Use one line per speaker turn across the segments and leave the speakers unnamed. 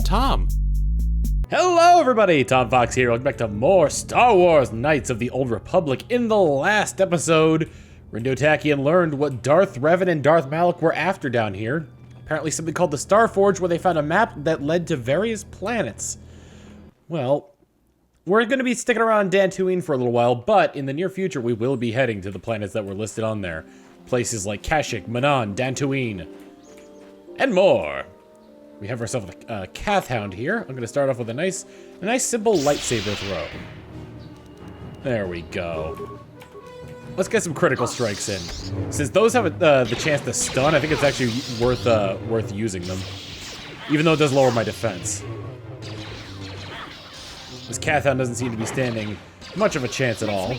Tom. Hello everybody, Tom Fawkes here. Welcome back to more Star Wars Knights of the Old Republic. In the last episode, Rindo Takian learned what Darth Revan and Darth Malak were after down here. Apparently something called the Star Forge, where they found a map that led to various planets. Well, we're going to be sticking around Dantooine for a little while, but in the near future we will be heading to the planets that were listed on there. Places like Kashyyyk, Manan, Dantooine, and more. We have ourselves a Cath Hound here. I'm going to start off with a nice simple lightsaber throw. There we go. Let's get some critical strikes in. Since those have the chance to stun, I think it's actually worth using them, even though it does lower my defense. This Cath Hound doesn't seem to be standing much of a chance at all,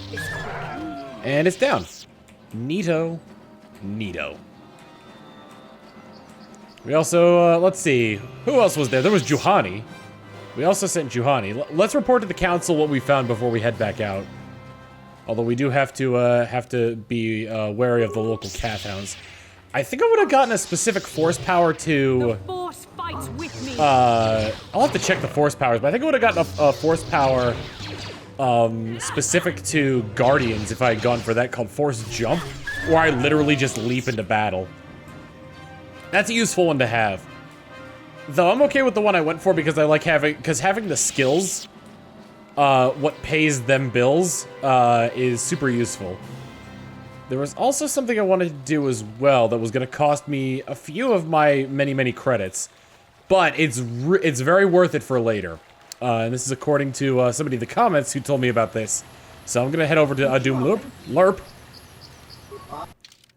and it's down. Neato, neato. We also, let's see, who else was there? There was Juhani. We also sent Juhani. Let's report to the council what we found before we head back out. Although we do have to be wary of the local Cath Hounds. I think I would have gotten a specific force power to...
The force fights with me.
I'll have to check the force powers, but I think I would have gotten a force power specific to Guardians if I had gone for that, called Force Jump, where I literally just leap into battle. That's a useful one to have. Though I'm okay with the one I went for because I like having the skills, what pays them bills, is super useful. There was also something I wanted to do as well that was going to cost me a few of my many credits, but it's very worth it for later. And this is according to somebody in the comments who told me about this. So I'm going to head over to Doom Lurp.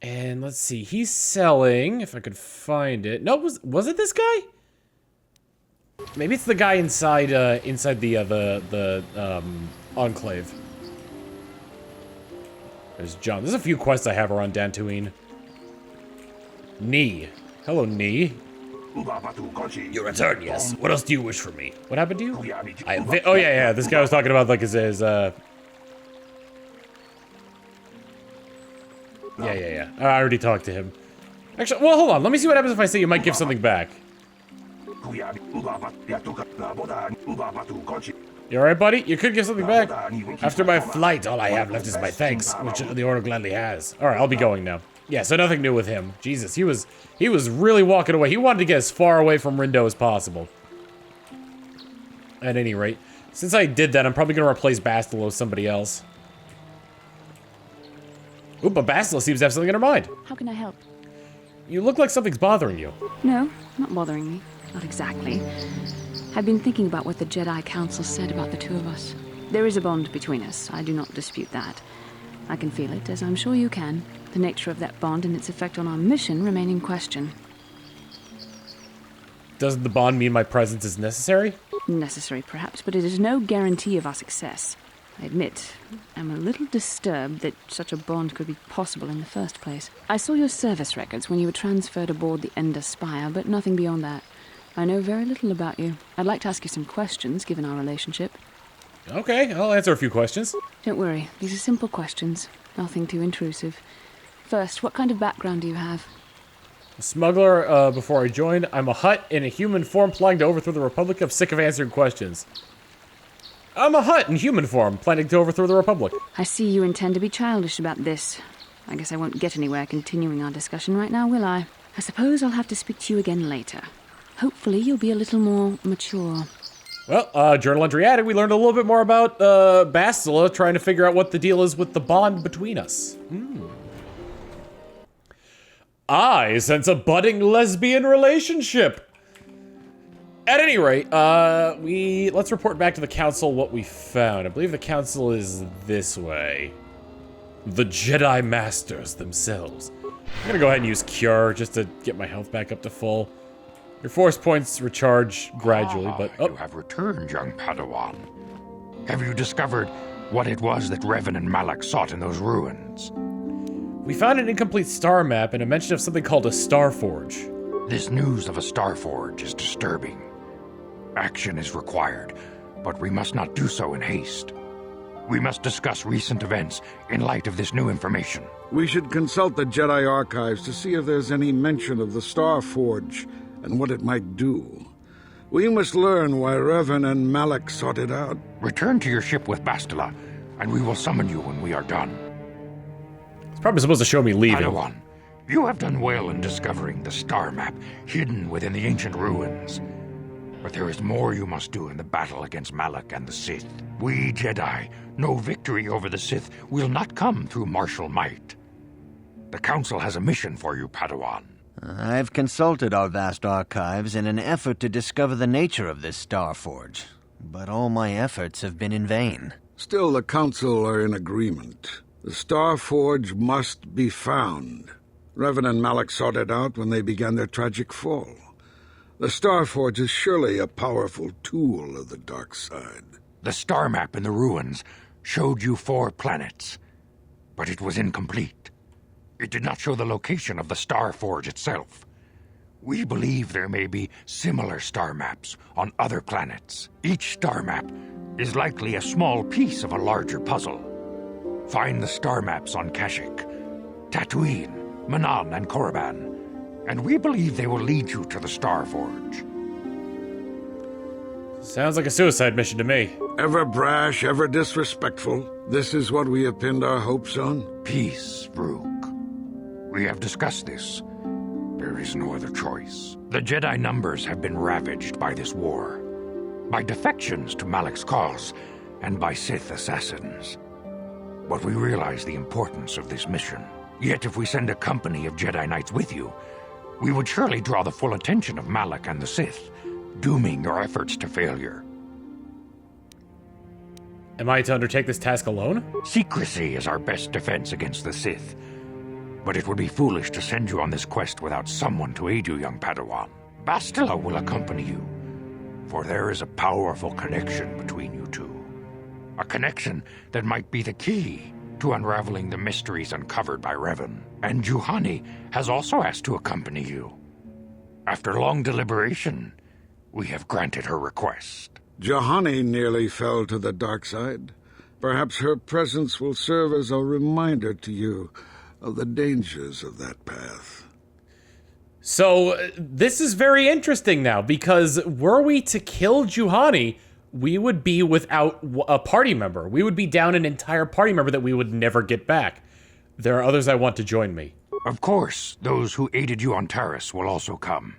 And let's see, he's selling, if I could find it. No, was it this guy? Maybe it's the guy inside the Enclave. There's John. There's a few quests I have around Dantooine. Nee. Hello, Nee.
Your return, yes. What else do you wish from me?
What happened to you? Oh yeah, this guy was talking about like his Yeah. I already talked to him. Actually, well, hold on. Let me see what happens if I say you might give something back. You alright, buddy? You could give something back. After my flight, all I have left is my thanks, which the Order gladly has. Alright, I'll be going now. Yeah, so nothing new with him. Jesus, he was really walking away. He wanted to get as far away from Rindo as possible. At any rate, since I did that, I'm probably going to replace Bastila with somebody else. Ooh, but Bastila seems to have something in her mind.
How can I help?
You look like something's bothering you.
No, not bothering me. Not exactly. I've been thinking about what the Jedi Council said about the two of us. There is a bond between us. I do not dispute that. I can feel it, as I'm sure you can. The nature of that bond and its effect on our mission remain in question.
Doesn't the bond mean my presence is necessary?
Necessary, perhaps, but it is no guarantee of our success. I admit, I'm a little disturbed that such a bond could be possible in the first place. I saw your service records when you were transferred aboard the Ender Spire, but nothing beyond that. I know very little about you. I'd like to ask you some questions, given our relationship.
Okay, I'll answer a few questions.
Don't worry, these are simple questions. Nothing too intrusive. First, what kind of background do you have?
A smuggler, before I joined. I'm a Hutt in a human form planning to overthrow the Republic. I'm sick of answering questions. I'm a Hutt in human form, planning to overthrow the Republic.
I see you intend to be childish about this. I guess I won't get anywhere continuing our discussion right now, will I? I suppose I'll have to speak to you again later. Hopefully you'll be a little more mature.
Well, journal entry added, we learned a little bit more about Bastila trying to figure out what the deal is with the bond between us. I sense a budding lesbian relationship. At any rate, let's report back to the council what we found. I believe the council is this way. The Jedi Masters themselves. I'm gonna go ahead and use Cure just to get my health back up to full. Your force points recharge gradually, but...
You have returned, young Padawan. Have you discovered what it was that Revan and Malak sought in those ruins?
We found an incomplete star map and a mention of something called a Star Forge.
This news of a Star Forge is disturbing. Action is required, but we must not do so in haste. We must discuss recent events in light of this new information.
We should consult the Jedi archives to see if there's any mention of the Star Forge. and what it might do. We must learn why Revan and Malak sought it out.
Return to your ship with Bastila, and we will summon you when we are done.
It's probably supposed to show me leaving.
Padawan, you have done well in discovering the star map hidden within the ancient ruins. But there is more you must do in the battle against Malak and the Sith. We Jedi know victory over the Sith will not come through martial might. The Council has a mission for you, Padawan.
I've consulted our vast archives in an effort to discover the nature of this Star Forge, but all my efforts have been in vain.
Still, the Council are in agreement. The Star Forge must be found. Revan and Malak sought it out when they began their tragic fall. The Star Forge is surely a powerful tool of the dark side.
The star map in the ruins showed you 4 planets, but it was incomplete. It did not show the location of the Star Forge itself. We believe there may be similar star maps on other planets. Each star map is likely a small piece of a larger puzzle. Find the star maps on Kashyyyk, Dantooine, Manaan, and Korriban, and we believe they will lead you to the Star Forge.
Sounds like a suicide mission to me.
Ever brash, ever disrespectful. This is what we have pinned our hopes on?
Peace, Rook. We have discussed this. There is no other choice. The Jedi numbers have been ravaged by this war, by defections to Malak's cause, and by Sith assassins. But we realize the importance of this mission. Yet if we send a company of Jedi Knights with you, we would surely draw the full attention of Malak and the Sith, dooming your efforts to failure.
Am I to undertake this task alone?
Secrecy is our best defense against the Sith. But it would be foolish to send you on this quest without someone to aid you, young Padawan. Bastila will accompany you, for there is a powerful connection between you two. A connection that might be the key to unraveling the mysteries uncovered by Revan. And Juhani has also asked to accompany you. After long deliberation, we have granted her request.
Juhani nearly fell to the dark side. Perhaps her presence will serve as a reminder to you of the dangers of that path.
So, this is very interesting now, because were we to kill Juhani, we would be without a party member. We would be down an entire party member that we would never get back. There are others I want to join me.
Of course, those who aided you on Taris will also come.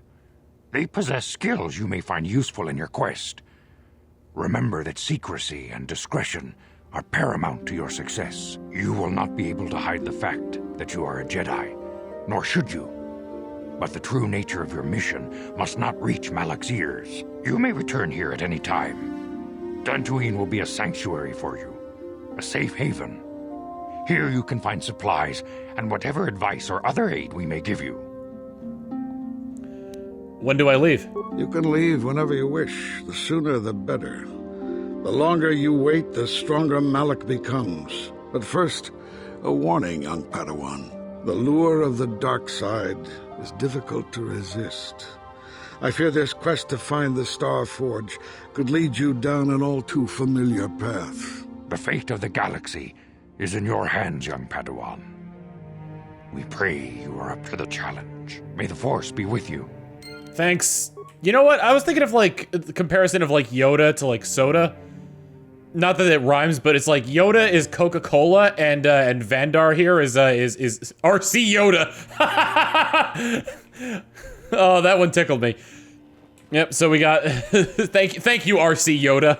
They possess skills you may find useful in your quest. Remember that secrecy and discretion are paramount to your success. You will not be able to hide the fact that you are a Jedi, nor should you. But the true nature of your mission must not reach Malak's ears. You may return here at any time. Dantooine will be a sanctuary for you, a safe haven. Here you can find supplies and whatever advice or other aid we may give you.
When do I leave?
You can leave whenever you wish. The sooner the better. The longer you wait, the stronger Malak becomes. But first, a warning, young Padawan. The lure of the dark side is difficult to resist. I fear this quest to find the Star Forge could lead you down an all too familiar path.
The fate of the galaxy is in your hands, young Padawan. We pray you are up to the challenge. May the Force be with you.
Thanks. You know what? I was thinking of, like, the comparison of, like, Yoda to, like, soda. Not that it rhymes, but it's like Yoda is Coca-Cola and Vandar here is RC Yoda. Oh, that one tickled me. Yep, so we got thank you RC Yoda.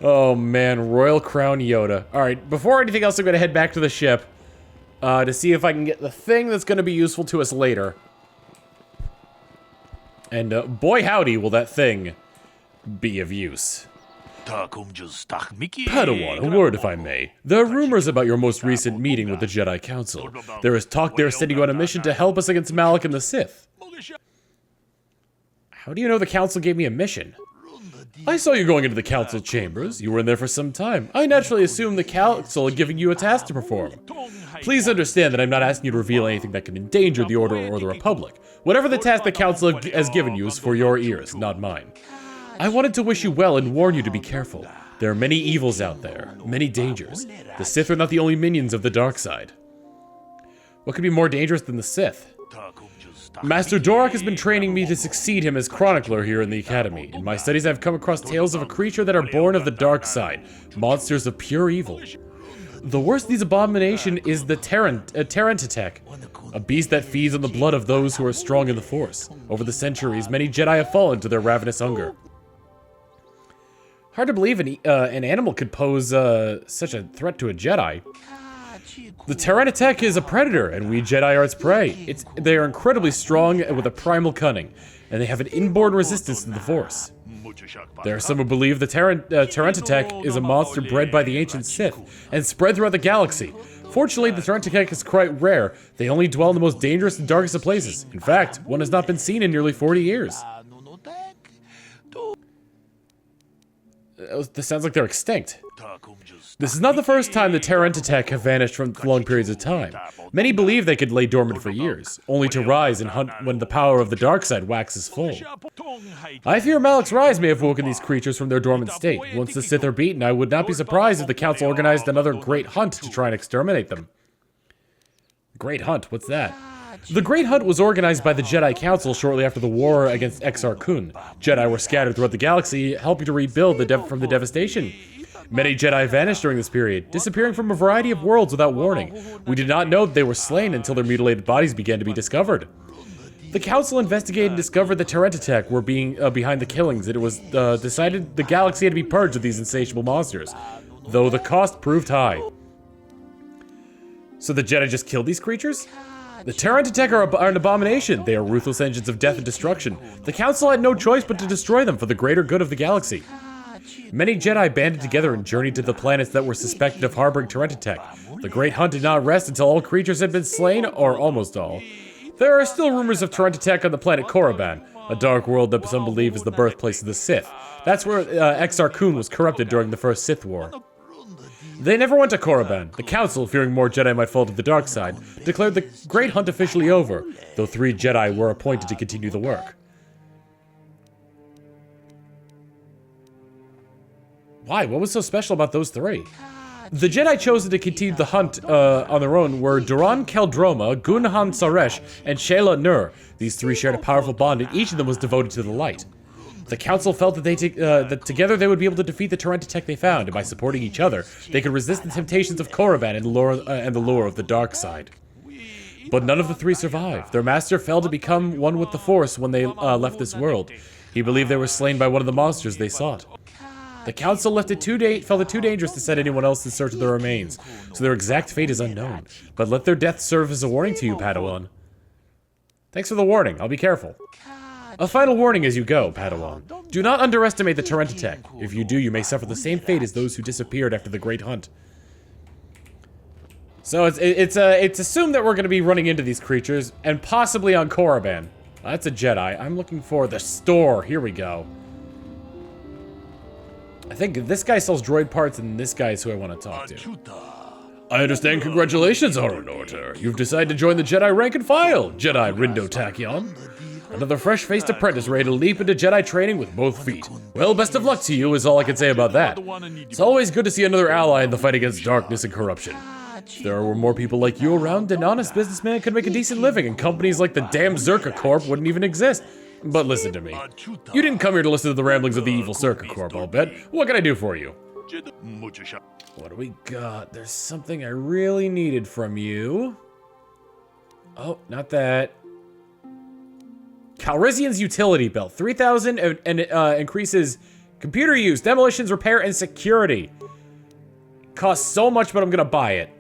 Oh man, Royal Crown Yoda. All right, before anything else, I'm gonna head back to the ship to see if I can get the thing that's gonna be useful to us later. And boy howdy will that thing be of use. Padawan, a word if I may. There are rumors about your most recent meeting with the Jedi Council. There is talk they're sending you on a mission to help us against Malak and the Sith. How do you know the Council gave me a mission? I saw you going into the Council chambers. You were in there for some time. I naturally assumed the Council had given you a task to perform. Please understand that I'm not asking you to reveal anything that can endanger the Order or the Republic. Whatever the task the Council has given you is for your ears, not mine. I wanted to wish you well and warn you to be careful. There are many evils out there, many dangers. The Sith are not the only minions of the dark side. What could be more dangerous than the Sith? Master Dorak has been training me to succeed him as chronicler here in the academy. In my studies, I've come across tales of a creature that are born of the dark side, monsters of pure evil. The worst of these abominations is the Terrentatek, a beast that feeds on the blood of those who are strong in the Force. Over the centuries, many Jedi have fallen to their ravenous hunger. Hard to believe an animal could pose such a threat to a Jedi. The Terrentatek is a predator, and we Jedi are its prey. They are incredibly strong and with a primal cunning, and they have an inborn resistance to the Force. There are some who believe the Terrentatek is a monster bred by the ancient Sith and spread throughout the galaxy. Fortunately, the Terrentatek is quite rare. They only dwell in the most dangerous and darkest of places. In fact, one has not been seen in nearly 40 years. This sounds like they're extinct. This is not the first time the Terrentatek have vanished from long periods of time. Many believe they could lay dormant for years, only to rise and hunt when the power of the dark side waxes full. I fear Malak's rise may have woken these creatures from their dormant state. Once the Sith are beaten, I would not be surprised if the Council organized another great hunt to try and exterminate them. Great Hunt, what's that? The Great Hunt was organized by the Jedi Council shortly after the war against Exar Kun. Jedi were scattered throughout the galaxy, helping to rebuild from the devastation. Many Jedi vanished during this period, disappearing from a variety of worlds without warning. We did not know that they were slain until their mutilated bodies began to be discovered. The Council investigated and discovered the Terrentatek were behind the killings, and it was decided the galaxy had to be purged of these insatiable monsters, though the cost proved high. So the Jedi just killed these creatures? The Terrentatek are an abomination. They are ruthless engines of death and destruction. The Council had no choice but to destroy them for the greater good of the galaxy. Many Jedi banded together and journeyed to the planets that were suspected of harboring Terrentatek. The Great Hunt did not rest until all creatures had been slain, or almost all. There are still rumors of Terrentatek on the planet Korriban, a dark world that some believe is the birthplace of the Sith. That's where Exar Kun was corrupted during the first Sith War. They never went to Korriban. The Council, fearing more Jedi might fall to the dark side, declared the Great Hunt officially over, though 3 Jedi were appointed to continue the work. Why? What was so special about those 3? The Jedi chosen to continue the hunt on their own were Duran Keldroma, Gunhan Saresh, and Shayla Nur. These 3 shared a powerful bond, and each of them was devoted to the light. The Council felt that that together they would be able to defeat the Terrentatek they found, and by supporting each other, they could resist the temptations of Korriban and the lure of the dark side. But none of the 3 survived. Their master fell to become one with the Force when they left this world. He believed they were slain by one of the monsters they sought. The Council felt it too dangerous to send anyone else in search of their remains, so their exact fate is unknown. But let their death serve as a warning to you, Padawan. Thanks for the warning. I'll be careful. A final warning as you go, Padawan. Do not underestimate the Terrentatek. If you do, you may suffer the same fate as those who disappeared after the Great Hunt. So it's assumed that we're going to be running into these creatures, and possibly on Korriban. That's a Jedi. I'm looking for the store. Here we go. I think this guy sells droid parts, and this guy is who I want to talk to. I understand. Congratulations, Horonorta. You've decided to join the Jedi rank and file, Jedi Rindo Tachyon. Another fresh-faced apprentice ready to leap into Jedi training with both feet. Well, best of luck to you is all I can say about that. It's always good to see another ally in the fight against darkness and corruption. If there were more people like you around, an honest businessman could make a decent living, and companies like the damn Zerka Corp wouldn't even exist. But listen to me. You didn't come here to listen to the ramblings of the evil Zerka Corp, I'll bet. What can I do for you? What do we got? There's something I really needed from you. Oh, not that. Calrissian's utility belt. 3,000 and increases computer use, demolitions, repair, and security. Costs so much, but I'm gonna buy it.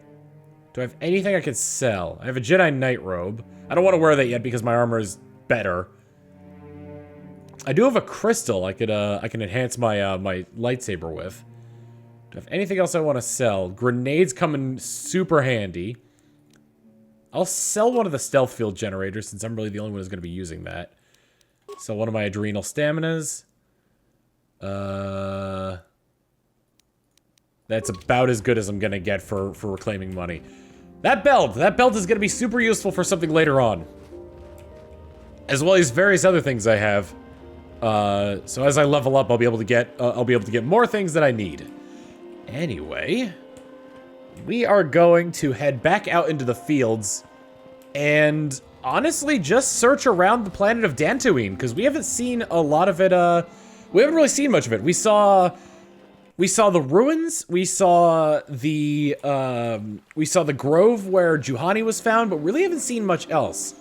Do I have anything I can sell? I have a Jedi Knight robe. I don't want to wear that yet because my armor is better. I do have a crystal I can enhance my my lightsaber with. Do I have anything else I want to sell? Grenades come in super handy. I'll sell one of the stealth field generators since I'm really the only one who's going to be using that. Sell one of my adrenal staminas. That's about as good as I'm going to get for reclaiming money. That belt is going to be super useful for something later on. As well as various other things I have. So as I level up, I'll be able to get more things that I need. Anyway, we are going to head back out into the fields and honestly just search around the planet of Dantooine, because we haven't seen a lot of it, we haven't really seen much of it. We saw the ruins, we saw the grove where Juhani was found, but really haven't seen much else.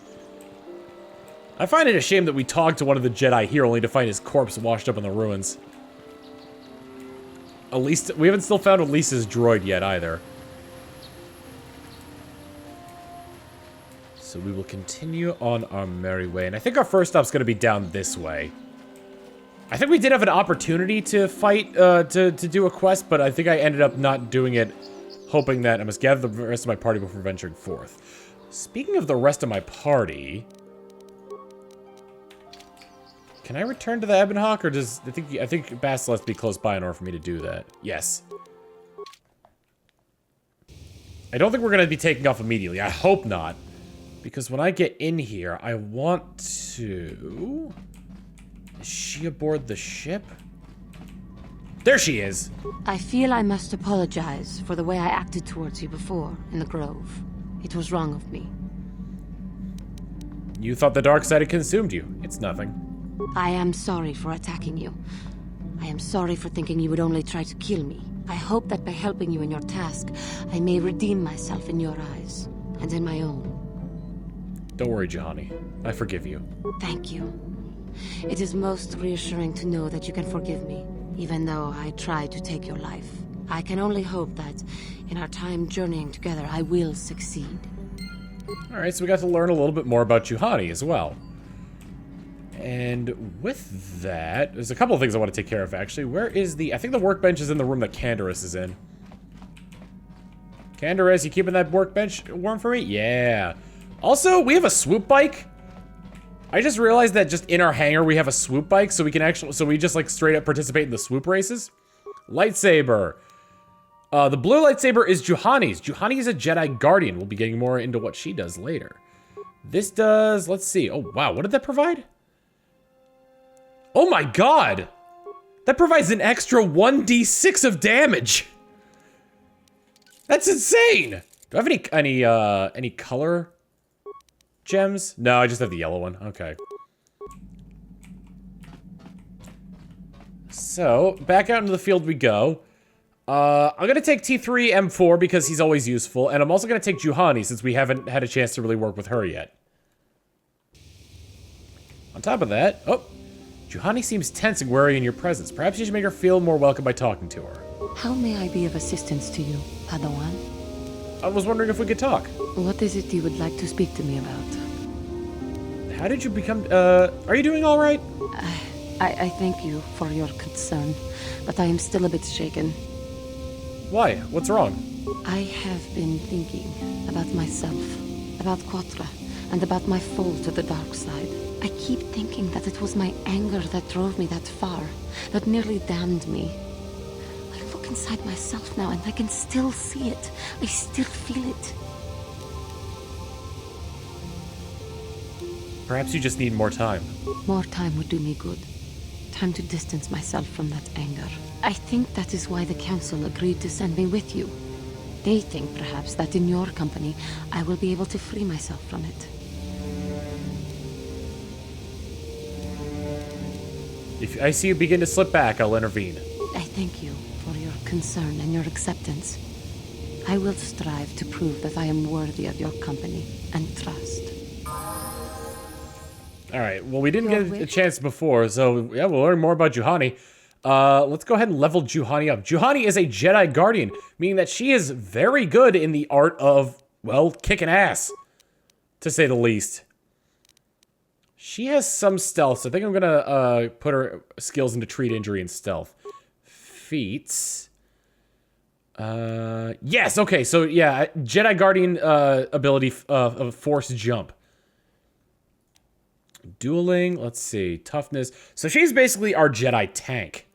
I find it a shame that we talked to one of the Jedi here only to find his corpse washed up in the ruins. Elise, we haven't still found Elise's droid yet either. So we will continue on our merry way, and I think our first stop's going to be down this way. I think we did have an opportunity to fight, to do a quest, but I think I ended up not doing it, hoping that I must gather the rest of my party before venturing forth. Speaking of the rest of my party, can I return to the Ebon Hawk, or does I think Basel has to be close by in order for me to do that? Yes. I don't think we're going to be taking off immediately. I hope not. Because when I get in here, I want to... Is she aboard the ship? There she is!
I feel I must apologize for the way I acted towards you before, in the Grove. It was wrong of me.
You thought the dark side had consumed you. It's nothing.
I am sorry for attacking you. I am sorry for thinking you would only try to kill me. I hope that by helping you in your task, I may redeem myself in your eyes, and in my own.
Don't worry, Juhani. I forgive you.
Thank you. It is most reassuring to know that you can forgive me, even though I tried to take your life. I can only hope that, in our time journeying together, I will succeed.
Alright, so we got to learn a little bit more about Juhani as well. And with that, there's a couple of things I want to take care of, actually. Where is the... I think the workbench is in the room that Candaris is in. Candaris, you keeping that workbench warm for me? Yeah. Also, we have a swoop bike. I just realized that just in our hangar we have a swoop bike, so we can actually... So we just, like, straight up participate in the swoop races. Lightsaber. The blue lightsaber is Juhani's. Juhani is a Jedi Guardian. We'll be getting more into what she does later. This does... Let's see. Oh, wow. What did that provide? Oh my god! That provides an extra 1d6 of damage! That's insane! Do I have any color gems? No, I just have the yellow one. Okay. So, back out into the field we go. I'm gonna take T3 M4 because he's always useful, and I'm also gonna take Juhani since we haven't had a chance to really work with her yet. On top of that, oh, Juhani seems tense and wary in your presence. Perhaps you should make her feel more welcome by talking to her.
How may I be of assistance to you, Padawan?
I was wondering if we could talk.
What is it you would like to speak to me about?
How did you become, are you doing all right?
I thank you for your concern, but I am still a bit shaken.
Why? What's wrong?
I have been thinking about myself, about KOTOR, and about my fall to the dark side. I keep thinking that it was my anger that drove me that far, that nearly damned me. I look inside myself now and I can still see it. I still feel it.
Perhaps you just need more time.
More time would do me good. Time to distance myself from that anger. I think that is why the Council agreed to send me with you. They think, perhaps, that in your company, I will be able to free myself from it.
If I see you begin to slip back, I'll intervene.
I thank you for your concern and your acceptance. I will strive to prove that I am worthy of your company and trust.
Alright, well we didn't get a chance before, so yeah, we'll learn more about Juhani. Let's go ahead and level Juhani up. Juhani is a Jedi Guardian, meaning that she is very good in the art of, well, kicking ass, to say the least. She has some stealth, so I think I'm gonna put her skills into treat injury and stealth. Feats. Yes, okay, so yeah, Jedi Guardian ability of force jump. Dueling, let's see, toughness. So she's basically our Jedi tank,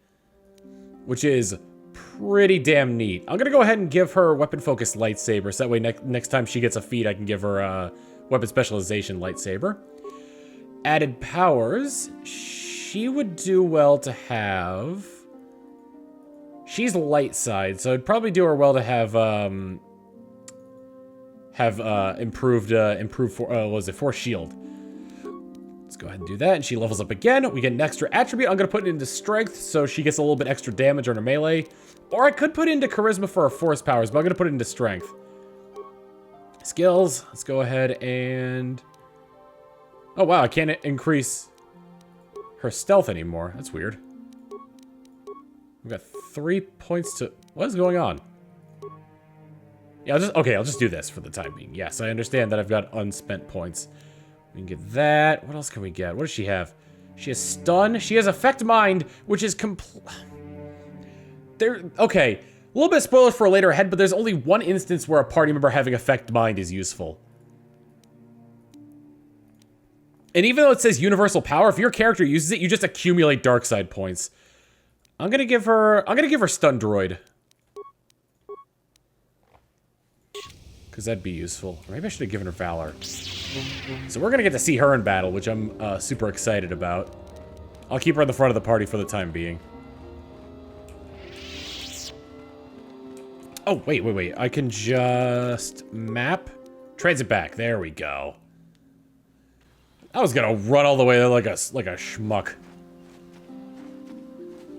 which is pretty damn neat. I'm gonna go ahead and give her weapon focus lightsaber, so that way next time she gets a feat, I can give her weapon specialization lightsaber. Added powers, she would do well to have... She's light side, so it'd probably do her well to have have improved force shield. Let's go ahead and do that, and she levels up again. We get an extra attribute. I'm gonna put it into strength, so she gets a little bit extra damage on her melee. Or I could put it into charisma for her force powers, but I'm gonna put it into strength. Skills, let's go ahead and... Oh wow, I can't increase her stealth anymore. That's weird. We've got 3 points to... What is going on? Yeah, I'll just do this for the time being. Yes, I understand that I've got unspent points. We can get that. What else can we get? What does she have? She has stun. She has affect mind, which is okay, a little bit of spoilers for later ahead, but there's only one instance where a party member having affect mind is useful. And even though it says universal power, if your character uses it, you just accumulate dark side points. I'm gonna give her stun droid. Because that'd be useful. Or maybe I should have given her Valor. So we're gonna get to see her in battle, which I'm super excited about. I'll keep her in the front of the party for the time being. Oh, wait. I can just map. Transit back. There we go. I was gonna run all the way there like a schmuck.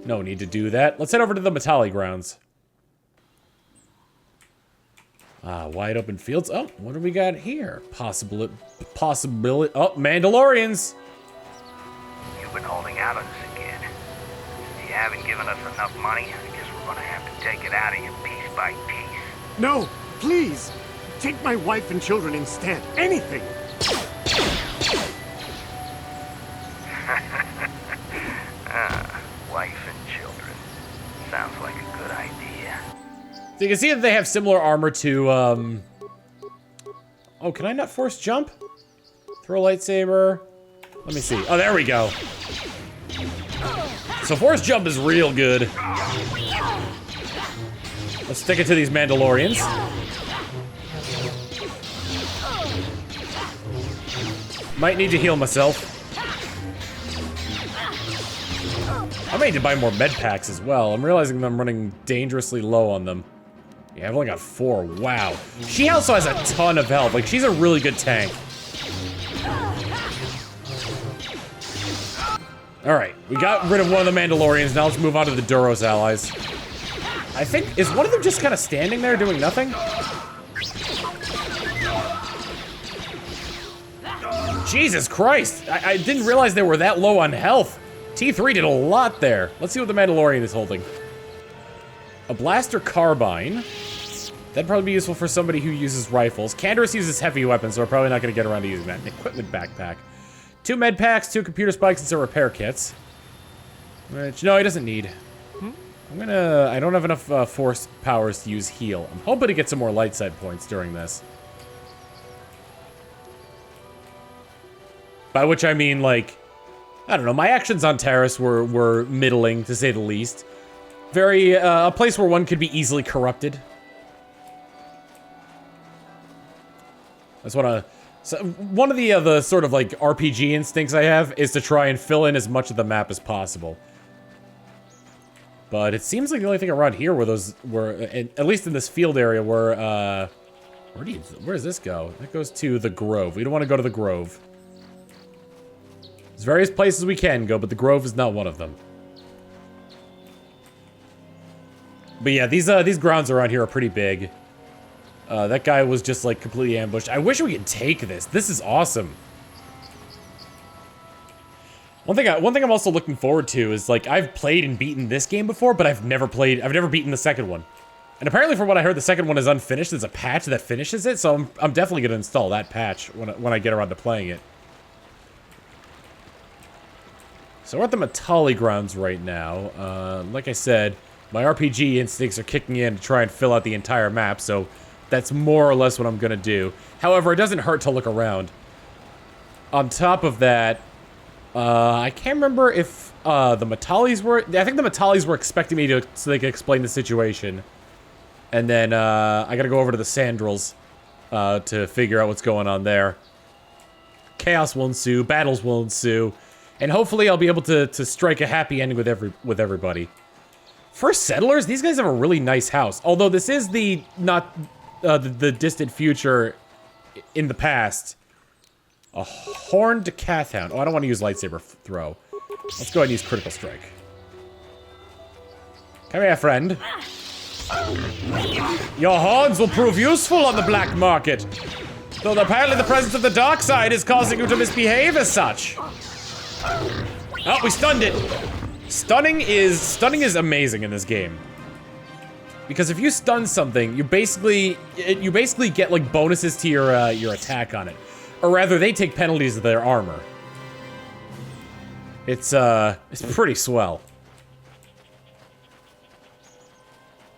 No need to do that. Let's head over to the Matale grounds. Wide open fields. Oh, what do we got here? Possibility. Oh, Mandalorians.
You've been holding out on us again. You haven't given us enough money. I guess we're gonna have to take it out of you piece by piece.
No, please. Take my wife and children instead. Anything.
Wife and children. Sounds like a good idea.
So you can see that they have similar armor to, Oh, can I not force jump? Throw a lightsaber. Let me see. Oh, there we go. So force jump is real good. Let's stick it to these Mandalorians. Might need to heal myself. I may need to buy more med packs as well. I'm realizing that I'm running dangerously low on them. Yeah, I've only got 4. Wow. She also has a ton of health. Like, she's a really good tank. Alright, we got rid of one of the Mandalorians. Now let's move on to the Duros allies. I think, is one of them just kind of standing there doing nothing? Jesus Christ! I didn't realize they were that low on health. T3 did a lot there. Let's see what the Mandalorian is holding. A blaster carbine. That'd probably be useful for somebody who uses rifles. Canderous uses heavy weapons, so we're probably not going to get around to using that. An equipment backpack. 2 med packs, 2 computer spikes, and some repair kits. Which, no, he doesn't need. I don't have enough force powers to use heal. I'm hoping to get some more light side points during this. By which I mean, like, I don't know, my actions on Taris were middling, to say the least. A place where one could be easily corrupted. One of the sort of, like, RPG instincts I have is to try and fill in as much of the map as possible. But it seems like the only thing around here at least in this field area, where does this go? That goes to the Grove. We don't want to go to the Grove. There's various places we can go, but the Grove is not one of them. But yeah, these grounds around here are pretty big. That guy was just, like, completely ambushed. I wish we could take this. This is awesome. One thing I'm also looking forward to is, like, I've played and beaten this game before, but I've never beaten the second one. And apparently from what I heard, the second one is unfinished. There's a patch that finishes it, so I'm definitely going to install that patch when I get around to playing it. So we're at the Matale grounds right now. Like I said, my RPG instincts are kicking in to try and fill out the entire map, so that's more or less what I'm gonna do. However, it doesn't hurt to look around. On top of that, I can't remember if the Matales were... I think the Matales were expecting me so they could explain the situation. And then I gotta go over to the Sandrals to figure out what's going on there. Chaos will ensue, battles will ensue, and hopefully I'll be able to strike a happy ending with everybody. First Settlers, these guys have a really nice house. Although this is the distant future in the past. A horned Cathound. Oh, I don't want to use lightsaber throw. Let's go ahead and use critical strike. Come here, friend. Your horns will prove useful on the black market. Though apparently the presence of the dark side is causing you to misbehave as such. Oh, we stunned it. Stunning is amazing in this game. Because if you stun something, you basically get like bonuses to your attack on it. Or rather, they take penalties to their armor. It's pretty swell.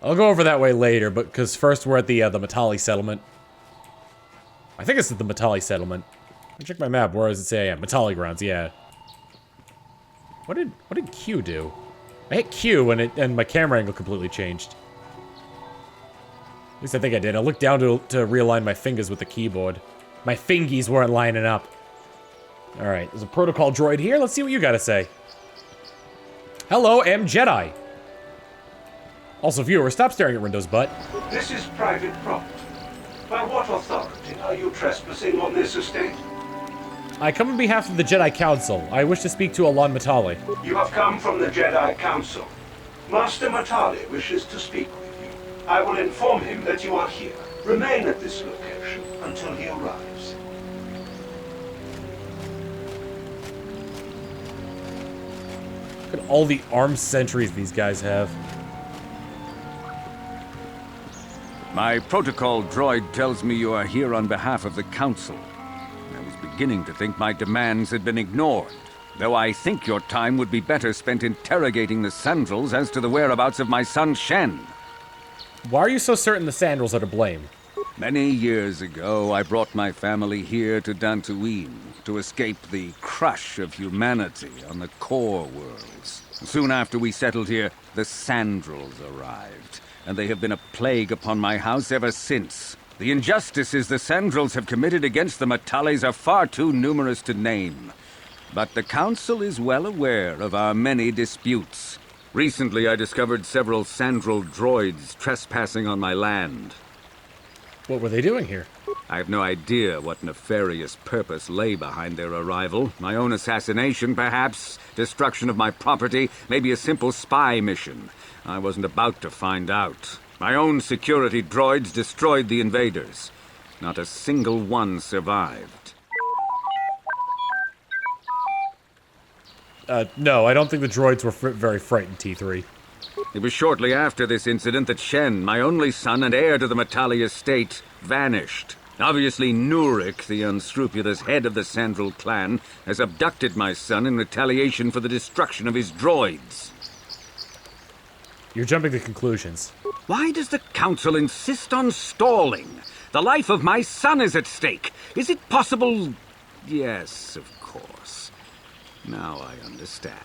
I'll go over that way later, but because first we're at the Matale settlement. I think it's at the Matale settlement. Let me check my map. Where does it say I am? Matale grounds, yeah. What did Q do? I hit Q and my camera angle completely changed. At least I think I did. I looked down to realign my fingers with the keyboard. My fingies weren't lining up. Alright, there's a protocol droid here. Let's see what you gotta say. Hello, am Jedi. Also, viewer, stop staring at Rindo's butt.
This is private property. By what authority are you trespassing on this estate?
I come on behalf of the Jedi Council. I wish to speak to Alon Matale.
You have come from the Jedi Council. Master Matale wishes to speak with you. I will inform him that you are here. Remain at this location until he arrives.
Look at all the armed sentries these guys have.
My protocol droid tells me you are here on behalf of the Council. I was beginning to think my demands had been ignored, though I think your time would be better spent interrogating the Sandrals as to the whereabouts of my son Shen.
Why are you so certain the Sandrals are to blame?
Many years ago, I brought my family here to Dantooine to escape the crush of humanity on the core worlds. Soon after we settled here, the Sandrals arrived, and they have been a plague upon my house ever since. The injustices the Sandrals have committed against the Matales are far too numerous to name. But the Council is well aware of our many disputes. Recently, I discovered several Sandral droids trespassing on my land.
What were they doing here?
I have no idea what nefarious purpose lay behind their arrival. My own assassination, perhaps. Destruction of my property. Maybe a simple spy mission. I wasn't about to find out. My own security droids destroyed the invaders. Not a single one survived.
No, I don't think the droids were very frightened, T3.
It was shortly after this incident that Shen, my only son and heir to the Matale estate, vanished. Obviously, Nurik, the unscrupulous head of the Sandral clan, has abducted my son in retaliation for the destruction of his droids.
You're jumping to conclusions.
Why does the Council insist on stalling? The life of my son is at stake. Is it possible? Yes, of course. Now I understand.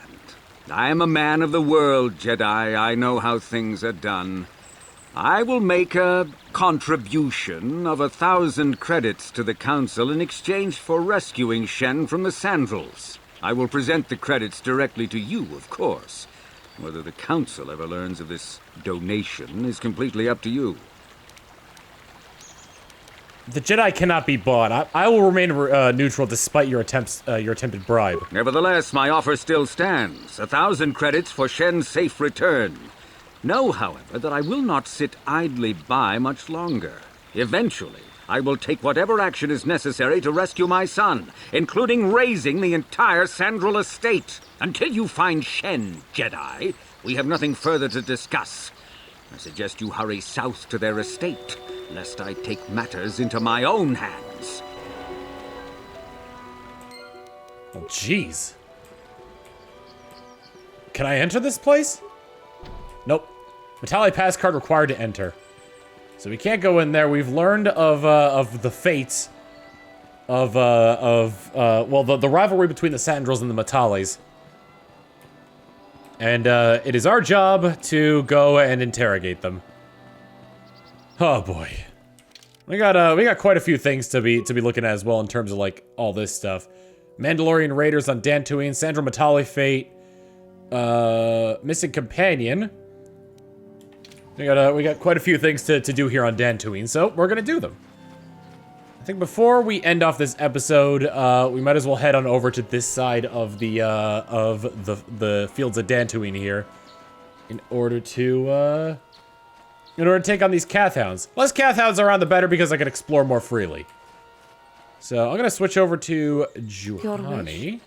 I am a man of the world, Jedi. I know how things are done. I will make a contribution of 1,000 credits to the Council in exchange for rescuing Shen from the Sandrals. I will present the credits directly to you, of course. Whether the Council ever learns of this donation is completely up to you.
The Jedi cannot be bought. I will remain neutral despite your attempted bribe.
Nevertheless, my offer still stands. 1,000 credits for Shen's safe return. Know, however, that I will not sit idly by much longer. Eventually, I will take whatever action is necessary to rescue my son, including razing the entire Sandral estate. Until you find Shen, Jedi, we have nothing further to discuss. I suggest you hurry south to their estate, lest I take matters into my own hands.
Oh, jeez. Can I enter this place? Nope. Matale pass card required to enter. So we can't go in there. We've learned of the fates of well, the rivalry between the Sandrals and the Matales. And it is our job to go and interrogate them. Oh boy. We got quite a few things to be looking at as well in terms of like all this stuff. Mandalorian raiders on Dantooine, Sandral-Matale fate, missing companion. We got quite a few things to do here on Dantooine, so we're gonna do them. I think before we end off this episode, we might as well head on over to this side of the fields of Dantooine here, in order to take on these Kathhounds. Less Kathhounds around, the better, because I can explore more freely. So I'm gonna switch over to Juhani.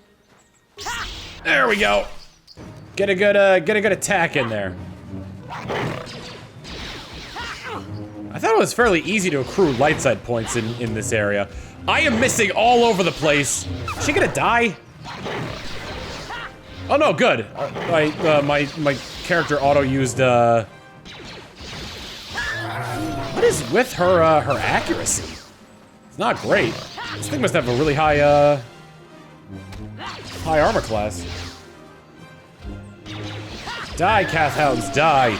There we go. Get a good attack in there. I thought it was fairly easy to accrue light side points in this area. I am missing all over the place. Is she gonna die? Oh no, good. My character auto used what is with her her accuracy? It's not great. This thing must have a really high high armor class. Die, Kathhounds, die.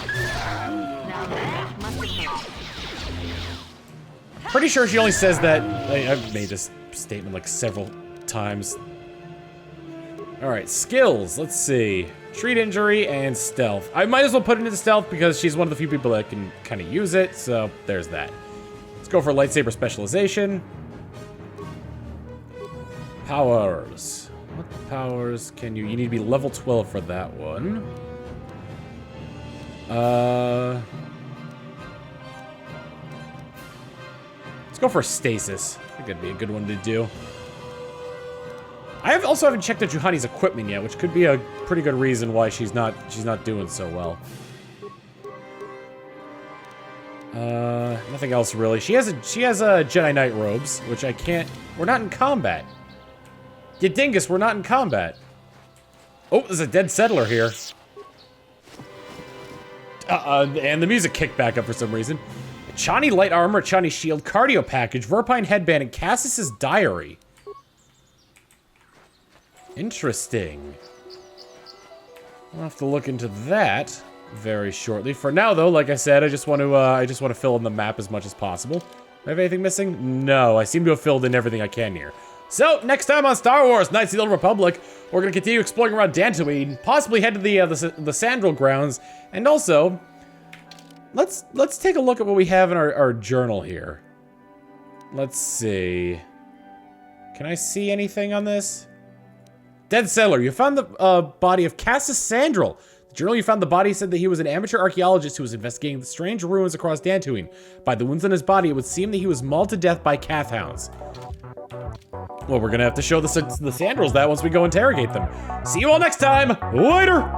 Pretty sure she only says that. I've made this statement like several times. Alright, skills. Let's see. Treat injury and stealth. I might as well put it into stealth because she's one of the few people that can kind of use it, so there's that. Let's go for lightsaber specialization. Powers. What powers can you... You need to be level 12 for that one. Let's go for stasis. I think that'd be a good one to do. I also haven't checked out Juhani's equipment yet, which could be a pretty good reason why she's not doing so well. Nothing else really. She has Jedi Knight robes, which I can't. We're not in combat. You dingus, we're not in combat. Oh, there's a dead settler here. And the music kicked back up for some reason. Chani light armor, Chani shield, cardio package, Verpine headband, and Cassis's diary. Interesting. I'll have to look into that very shortly. For now, though, like I said, I just want to fill in the map as much as possible. Do I have anything missing? No, I seem to have filled in everything I can here. So, next time on Star Wars Knights of the Old Republic, we're going to continue exploring around Dantooine, possibly head to the Sandral grounds, and also, let's take a look at what we have in our journal here. Let's see. Can I see anything on this? Dead settler, you found the body of Cassius Sandral. The journal you found the body said that he was an amateur archaeologist who was investigating the strange ruins across Dantooine. By the wounds on his body, it would seem that he was mauled to death by Kathhounds. Well, we're gonna have to show the Sandrals that once we go interrogate them. See you all next time. Later!